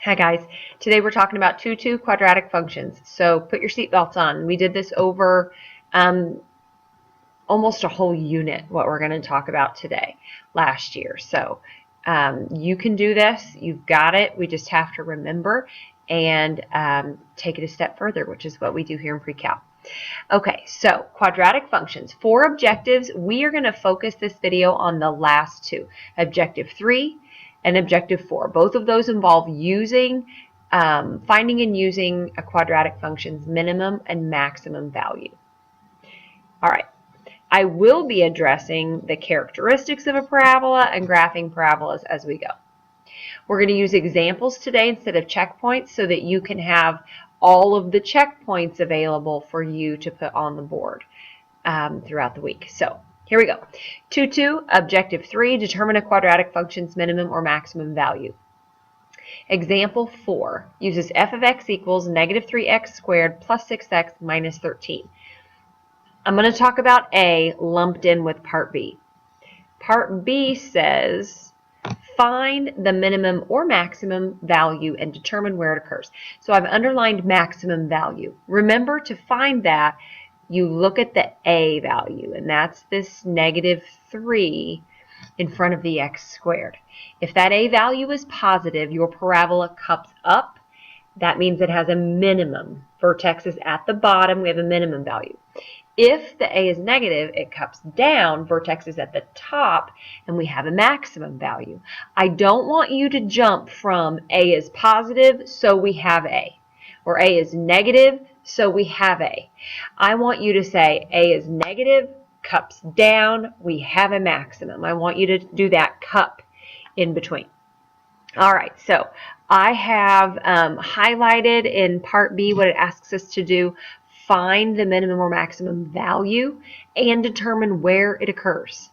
Hi guys, today we're talking about 2-2 quadratic functions. So put your seatbelts on. We did this over almost a whole unit, what we're going to talk about today, last year. So you can do this, you've got it, we just have to remember and take it a step further, which is what we do here in Precal. Okay, so quadratic functions. For objectives, we are going to focus this video on the last two, objective 3 and objective 4. Both of those involve using, finding and using a quadratic function's minimum and maximum value. All right, I will be addressing the characteristics of a parabola and graphing parabolas as we go. We're going to use examples today instead of checkpoints so that you can have all of the checkpoints available for you to put on the board throughout the week. So here we go. 2-2, objective 3, determine a quadratic function's minimum or maximum value. Example 4 uses f of x equals negative 3x squared plus 6x minus 13. I'm going to talk about A lumped in with part B. Part B says find the minimum or maximum value and determine where it occurs. So I've underlined maximum value. Remember, to find that, you look at the A value, and that's this negative 3 in front of the x squared. If that A value is positive, your parabola cups up. That means it has a minimum. Vertex is at the bottom. We have a minimum value. If the A is negative, it cups down. Vertex is at the top, and we have a maximum value. I don't want you to jump from A is positive, so we have A, or A is negative, so we have A. I want you to say A is negative, cups down, we have a maximum. I want you to do that cup in between. All right, so I have highlighted in part B what it asks us to do. Find the minimum or maximum value and determine where it occurs.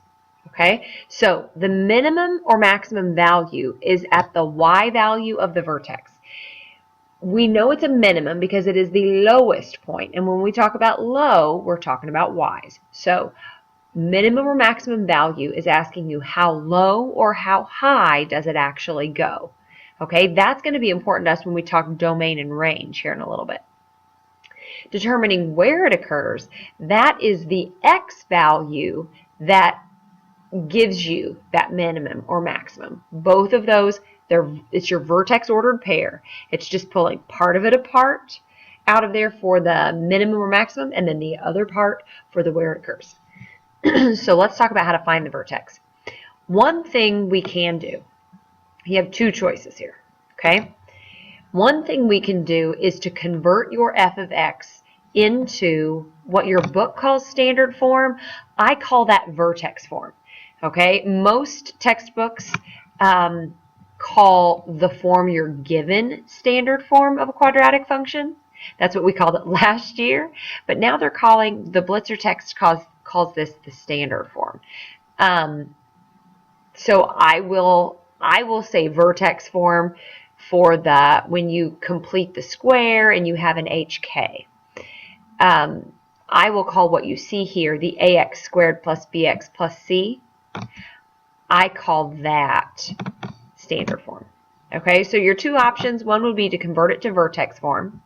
Okay, so the minimum or maximum value is at the y value of the vertex. We know it's a minimum because it is the lowest point, and when we talk about low, we're talking about y's. So minimum or maximum value is asking you how low or how high does it actually go. Okay, that's going to be important to us when we talk domain and range here in a little bit. Determining where it occurs, that is the x value that gives you that minimum or maximum. Both of those, it's your vertex ordered pair. It's just pulling part of it apart out of there for the minimum or maximum, and then the other part for the where it occurs. So let's talk about how to find the vertex. One thing we can do, you have two choices here, okay? One thing we can do is to convert your f of x into what your book calls standard form. I call that vertex form, okay? Most textbooks call the form you're given standard form of a quadratic function. That's what we called it last year, but now they're calling, the Blitzer text calls this the standard form. So I will say vertex form for the when you complete the square and you have an HK. I will call what you see here the ax squared plus bx plus c. I call that standard form. Okay, so your two options, one would be to convert it to vertex form,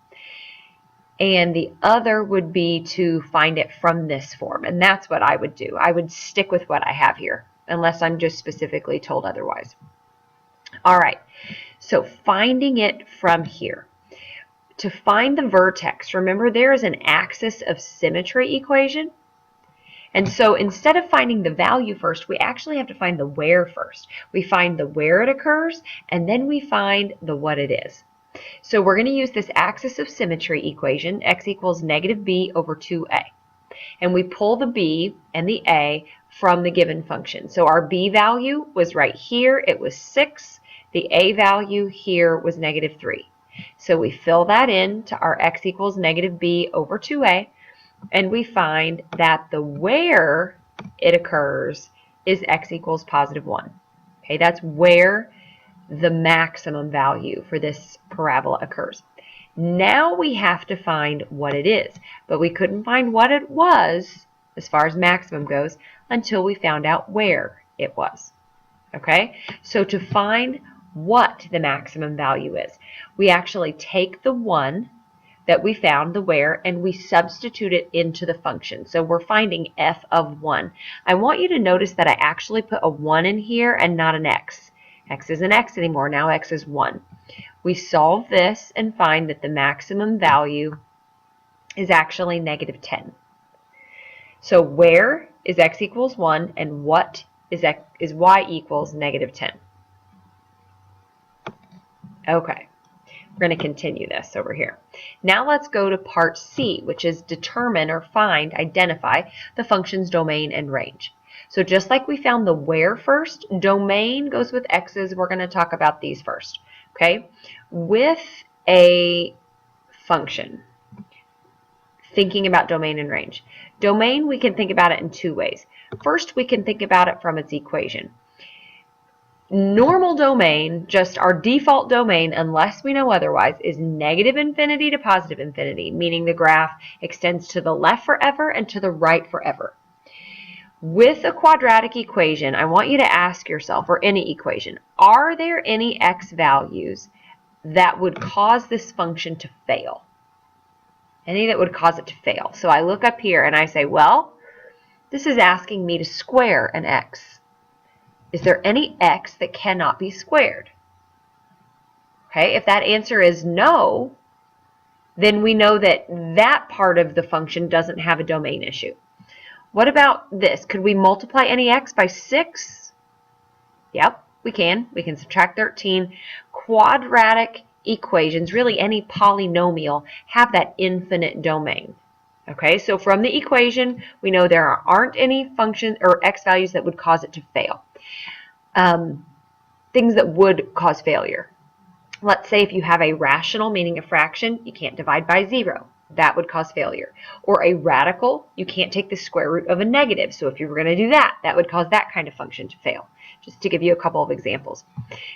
and the other would be to find it from this form, and that's what I would do. I would stick with what I have here, unless I'm just specifically told otherwise. All right, so finding it from here. To find the vertex, remember there is an axis of symmetry equation. And so instead of finding the value first, we actually have to find the where first. We find the where it occurs, and then we find the what it is. So we're going to use this axis of symmetry equation, x equals negative b over 2a. And we pull the b and the a from the given function. So our b value was right here. It was 6. The a value here was negative 3. So we fill that in to our x equals negative b over 2a, and we find that the where it occurs is x equals positive 1. Okay, that's where the maximum value for this parabola occurs. Now we have to find what it is, but we couldn't find what it was as far as maximum goes until we found out where it was. Okay, so to find what the maximum value is. We actually take the 1 that we found, the where, and we substitute it into the function. So we're finding f of 1. I want you to notice that I actually put a 1 in here and not an x. X isn't x anymore. Now x is 1. We solve this and find that the maximum value is actually negative 10. So where is x equals 1 and what is y equals negative 10? Okay, we're going to continue this over here. Now let's go to part C, which is determine or find, identify the function's domain and range. So just like we found the where first, domain goes with x's. We're going to talk about these first. Okay, with a function, thinking about domain and range. Domain, we can think about it in 2 ways. First, we can think about it from its equation. Normal domain, just our default domain, unless we know otherwise, is negative infinity to positive infinity, meaning the graph extends to the left forever and to the right forever. With a quadratic equation, I want you to ask yourself, or any equation, are there any x values that would cause this function to fail? Any that would cause it to fail. So I look up here and I say, well, this is asking me to square an x. Is there any x that cannot be squared? Okay, if that answer is no, then we know that that part of the function doesn't have a domain issue. What about this? Could we multiply any x by 6? Yep, we can. We can subtract 13. Quadratic equations, really any polynomial, have that infinite domain. Okay, so from the equation, we know there aren't any functions or x values that would cause it to fail. Things that would cause failure. Let's say if you have a rational, meaning a fraction, you can't divide by 0. That would cause failure. Or a radical, you can't take the square root of a negative. So if you were going to do that, that would cause that kind of function to fail. Just to give you a couple of examples.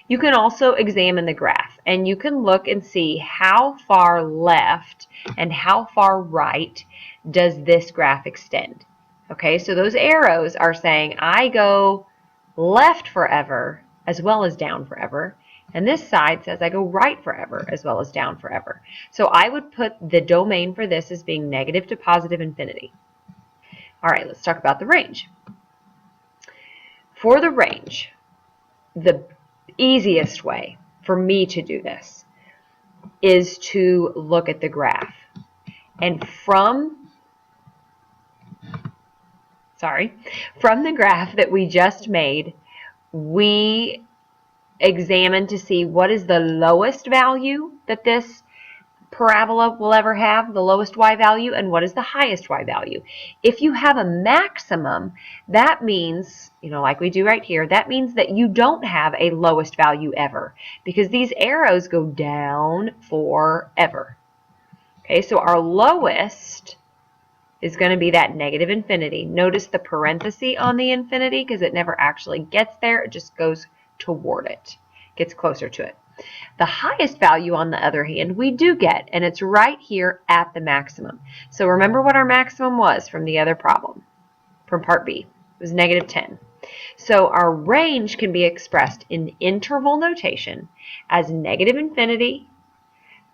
You can also examine the graph, and you can look and see how far left and how far right does this graph extend. Okay, so those arrows are saying I go left forever as well as down forever. And this side says I go right forever as well as down forever. So I would put the domain for this as being negative to positive infinity. All right, let's talk about the range. For the range, the easiest way for me to do this is to look at the graph. And from the graph that we just made, we examine to see what is the lowest value that this parabola will ever have, the lowest y value, and what is the highest y value. If you have a maximum, that means, like we do right here, that means that you don't have a lowest value ever, because these arrows go down forever. Okay, so our lowest is going to be that negative infinity. Notice the parenthesis on the infinity because it never actually gets there. It just goes toward it, gets closer to it. The highest value, on the other hand, we do get, and it's right here at the maximum. So remember what our maximum was from the other problem, from part B. It was negative 10. So our range can be expressed in interval notation as negative infinity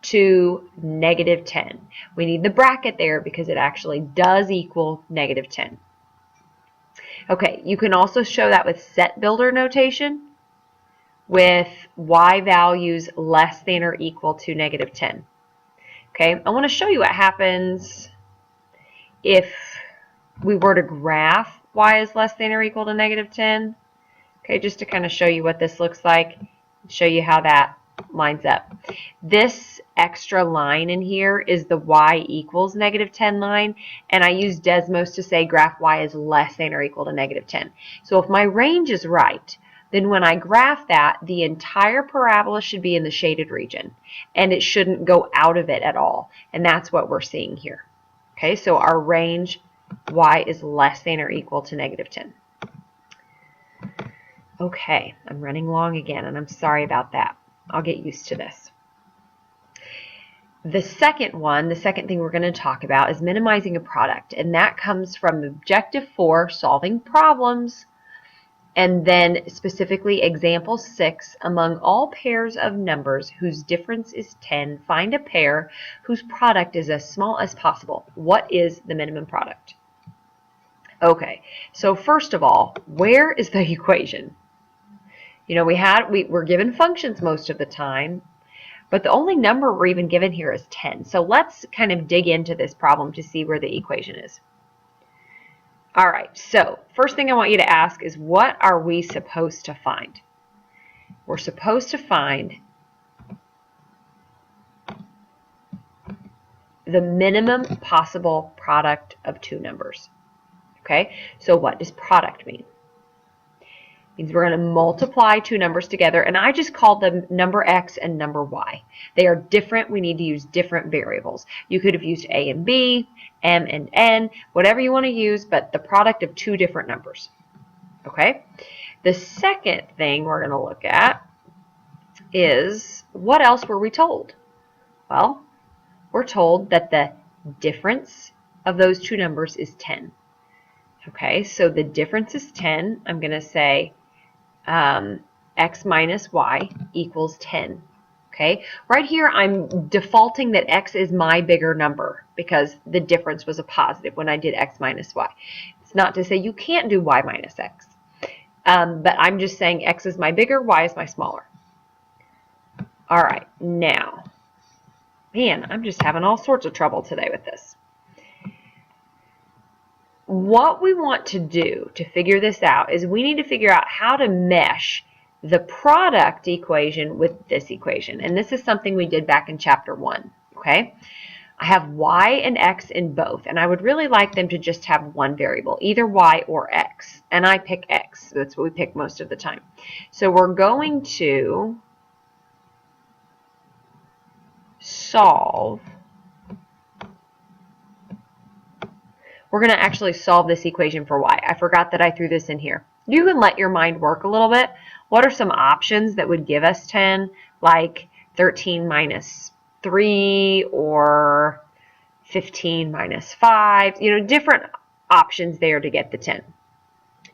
to negative 10. We need the bracket there because it actually does equal negative 10. Okay, you can also show that with set builder notation with y values less than or equal to negative 10. Okay, I want to show you what happens if we were to graph y is less than or equal to negative 10. Okay, just to kind of show you what this looks like, show you how that lines up. This extra line in here is the y equals negative 10 line, and I use Desmos to say graph y is less than or equal to negative 10. So if my range is right, then when I graph that, the entire parabola should be in the shaded region, and it shouldn't go out of it at all, and that's what we're seeing here. Okay, so our range y is less than or equal to negative 10. Okay, I'm running long again, and I'm sorry about that. I'll get used to this. The second thing we're going to talk about is minimizing a product, and that comes from objective 4, solving problems. And then specifically example 6, among all pairs of numbers whose difference is 10, find a pair whose product is as small as possible. What is the minimum product? Okay, so first of all, where is the equation? You know, we're given functions most of the time, but the only number we're even given here is 10. So let's kind of dig into this problem to see where the equation is. All right, so first thing I want you to ask is, what are we supposed to find? We're supposed to find the minimum possible product of two numbers. Okay, so what does product mean? It means we're going to multiply two numbers together, and I just called them number x and number y. They are different. We need to use different variables. You could have used a and b, m and n, whatever you want to use, but the product of two different numbers. Okay? The second thing we're going to look at is, what else were we told? Well, we're told that the difference of those two numbers is 10. Okay, so the difference is 10. I'm going to say x minus y equals 10. Okay, right here I'm defaulting that x is my bigger number because the difference was a positive when I did x minus y. It's not to say you can't do y minus x, but I'm just saying x is my bigger, y is my smaller. All right, now, man, I'm just having all sorts of trouble today with this. What we want to do to figure this out is we need to figure out how to mesh the product equation with this equation. And this is something we did back in chapter 1. Okay? I have y and x in both, and I would really like them to just have one variable, either y or x. And I pick x. So that's what we pick most of the time. So we're going to solve. We're going to actually solve this equation for y. I forgot that I threw this in here. You can let your mind work a little bit. What are some options that would give us 10? Like 13 minus 3 or 15 minus 5. You know, different options there to get the 10.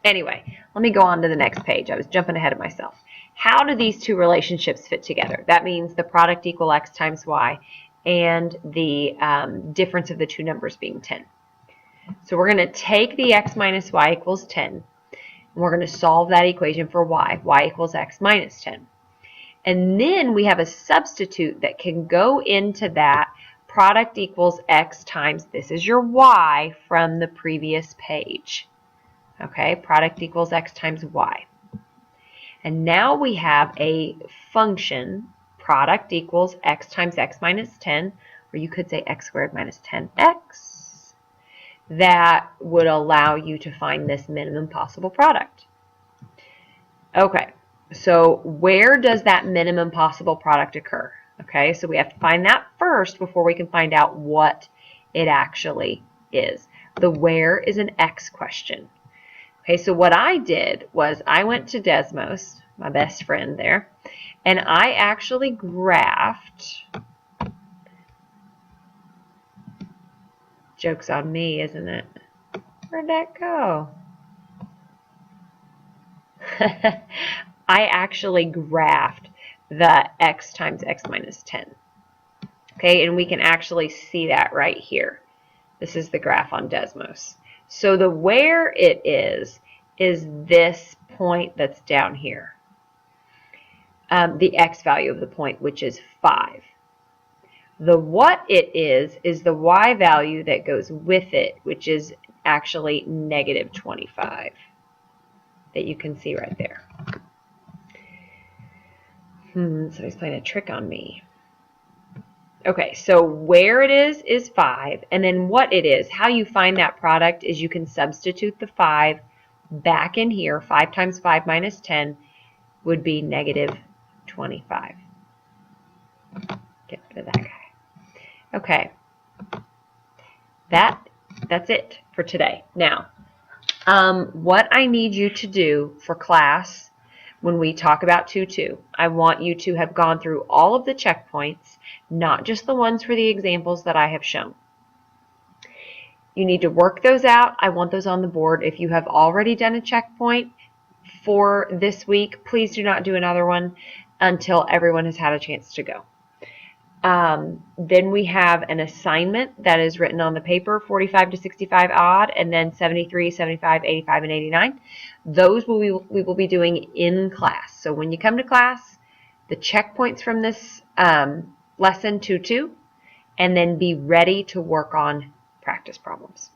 Anyway, let me go on to the next page. I was jumping ahead of myself. How do these two relationships fit together? That means the product equal x times y and the difference of the two numbers being 10. So we're going to take the x minus y equals 10, and we're going to solve that equation for y. Y equals x minus 10. And then we have a substitute that can go into that product equals x times, this is your y from the previous page. Okay, product equals x times y. And now we have a function, product equals x times x minus 10, or you could say x squared minus 10x. That would allow you to find this minimum possible product. Okay, so where does that minimum possible product occur? Okay, so we have to find that first before we can find out what it actually is. The where is an X question. Okay, so what I did was I went to Desmos, my best friend there, and I actually graphed. Joke's on me, isn't it? Where'd that go? I actually graphed the x times x minus 10. Okay, and we can actually see that right here. This is the graph on Desmos. So the where it is this point that's down here. The x value of the point, which is 5. The what it is the y value that goes with it, which is actually negative 25, that you can see right there. Somebody's playing a trick on me. Okay, so where it is 5, and then what it is, how you find that product is you can substitute the 5 back in here. 5 times 5 minus 10 would be negative 25. Get rid of that guy. Okay, that's it for today. Now, what I need you to do for class when we talk about 2-2, I want you to have gone through all of the checkpoints, not just the ones for the examples that I have shown. You need to work those out. I want those on the board. If you have already done a checkpoint, for this week. Please do not do another one until everyone has had a chance to go. Then we have an assignment that is written on the paper, 45 to 65 odd, and then 73, 75, 85, and 89. Those we will be doing in class. So when you come to class, the checkpoints from this lesson 2-2, and then be ready to work on practice problems.